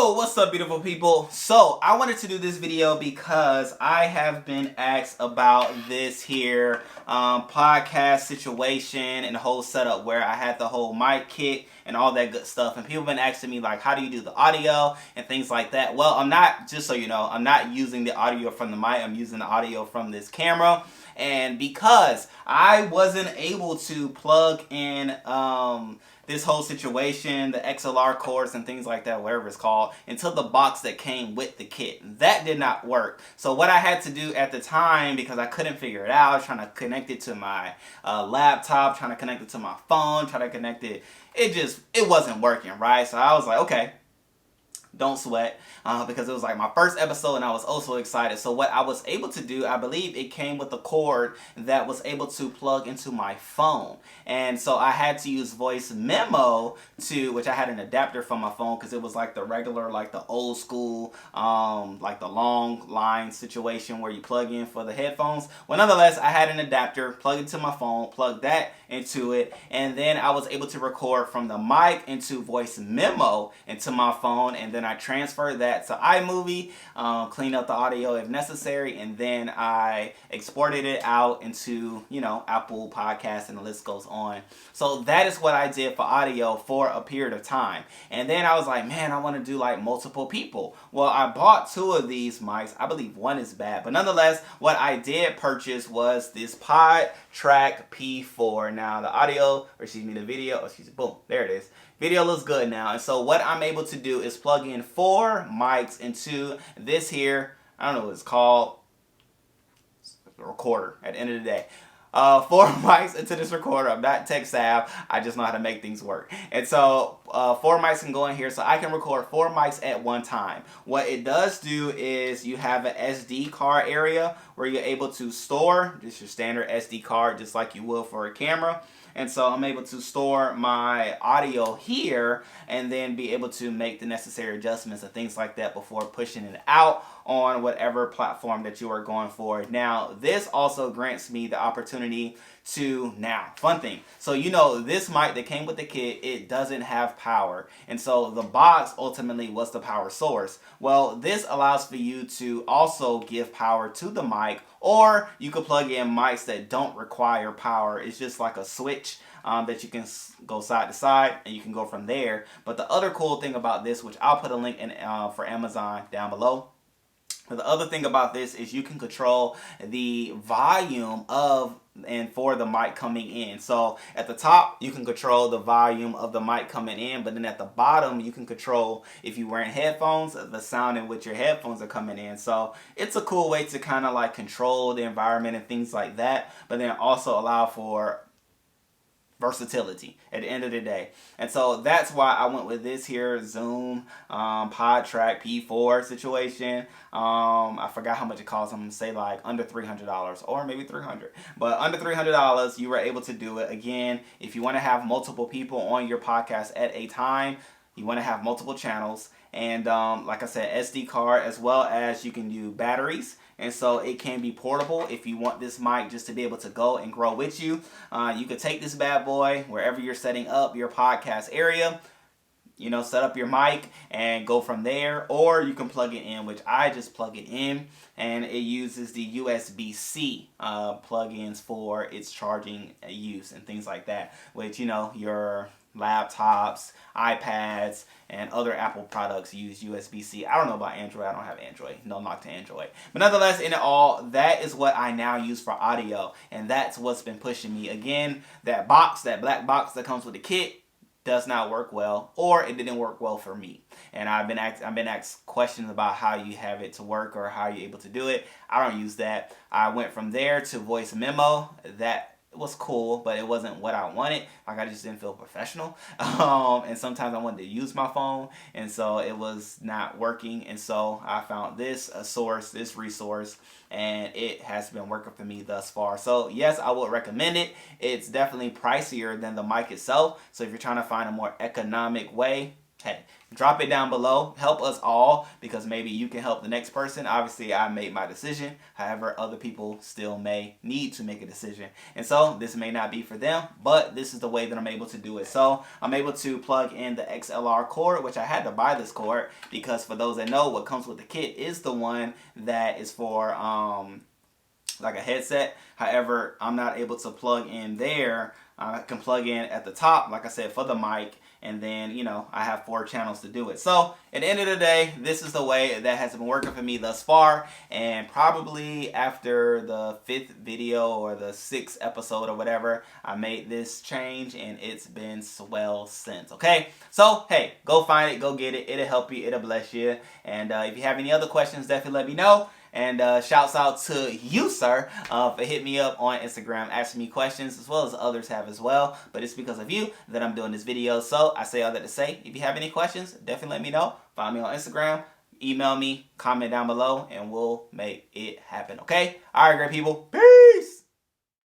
Yo, what's up, beautiful people? So I wanted to do this video because I have been asked about this here podcast situation and the whole setup where I had the whole mic kit and all that good stuff, and people have been asking me like, how do you do the audio and things like that. Well, I'm not, just so you know, I'm not using the audio from the mic. I'm using the audio from this camera. And because I wasn't able to plug in this whole situation, the XLR cords and things like that, whatever it's called, until the box that came with the kit. That did not work. So what I had to do at the time, because I couldn't figure it out, I was trying to connect it to my laptop, trying to connect it to my phone, trying to connect it, it wasn't working, right? So I was like, okay, don't sweat, because it was like my first episode and I was also excited. So what I was able to do, I believe it came with a cord that was able to plug into my phone. And so I had to use Voice Memo which I had an adapter from my phone because it was like the regular, like the old school, like the long line situation where you plug in for the headphones. Well, nonetheless, I had an adapter, plug it to my phone, plug that into it, and then I was able to record from the mic into Voice Memo into my phone, and then I transferred that to iMovie, clean up the audio if necessary, and then I exported it out into, Apple Podcasts, and the list goes on. So that is what I did for audio for a period of time. And then I was like, man, I want to do like multiple people. Well, I bought two of these mics. I believe one is bad, but nonetheless, what I did purchase was this PodTrack P4. Now the video, boom, there it is. Video looks good now. And so what I'm able to do is plug in 4 mics into this here, I don't know what it's called, a recorder at the end of the day. 4 mics into this recorder. I'm not tech savvy. I just know how to make things work. And so 4 mics can go in here, so I can record 4 mics at one time. What it does do is you have an SD card area where you're able to store just your standard SD card, just like you will for a camera. And so I'm able to store my audio here and then be able to make the necessary adjustments and things like that before pushing it out on whatever platform that you are going for. Now, this also grants me the opportunity to, fun thing. So, this mic that came with the kit, it doesn't have power. And so the box ultimately was the power source. Well, this allows for you to also give power to the mic, or you could plug in mics that don't require power. It's just like a switch that you can go side to side, and you can go from there. But the other cool thing about this, which I'll put a link in for Amazon down below, but the other thing about this is you can control the volume for the mic coming in. So at the top, you can control the volume of the mic coming in, but then at the bottom, you can control, if you're wearing headphones, the sound in which your headphones are coming in. So it's a cool way to kind of like control the environment and things like that, but then also allow for versatility at the end of the day. And so that's why I went with this here Zoom PodTrack P4 situation. I forgot how much it costs. I'm gonna say like under $300 or maybe $300, but under $300 you were able to do it. Again, if you want to have multiple people on your podcast at a time, you want to have multiple channels, and like I said, SD card, as well as you can do batteries. And so it can be portable if you want this mic just to be able to go and grow with you. You could take this bad boy wherever you're setting up your podcast area, set up your mic and go from there, or you can plug it in, which I just plug it in, and it uses the USB-C plugins for its charging use and things like that, which, your laptops, iPads, and other Apple products use USB-C. I don't know about Android. I don't have Android. No knock to Android. But nonetheless, in it all, that is what I now use for audio, and that's what's been pushing me. Again, that black box that comes with the kit, does not work well, or it didn't work well for me. And I've been asked questions about how you have it to work or how you're able to do it. I don't use that. I went from there to Voice Memo. That was cool, but it wasn't what I wanted. Like, I just didn't feel professional. And sometimes I wanted to use my phone, and so it was not working. And so I found this resource, and it has been working for me thus far. So yes, I would recommend it. It's definitely pricier than the mic itself. So if you're trying to find a more economic way, hey, drop it down below. Help us all, because maybe you can help the next person. Obviously, I made my decision. However, other people still may need to make a decision. And so this may not be for them, but this is the way that I'm able to do it. So I'm able to plug in the XLR cord, which I had to buy this cord because for those that know, what comes with the kit is the one that is for like a headset. However, I'm not able to plug in there. I can plug in at the top, like I said, for the mic, and then, you know, I have 4 channels to do it. So at the end of the day, this is the way that has been working for me thus far, and probably after the 5th video or the 6th episode or whatever, I made this change, and it's been swell since. Okay, so hey, go find it, go get it. It'll help you, it'll bless you. And if you have any other questions, definitely let me know. And shouts out to you, sir, for hitting me up on Instagram, asking me questions, as well as others have as well. But it's because of you that I'm doing this video. So I say all that to say, if you have any questions, definitely let me know. Find me on Instagram, email me, comment down below, and we'll make it happen. Okay? All right, great people. Peace.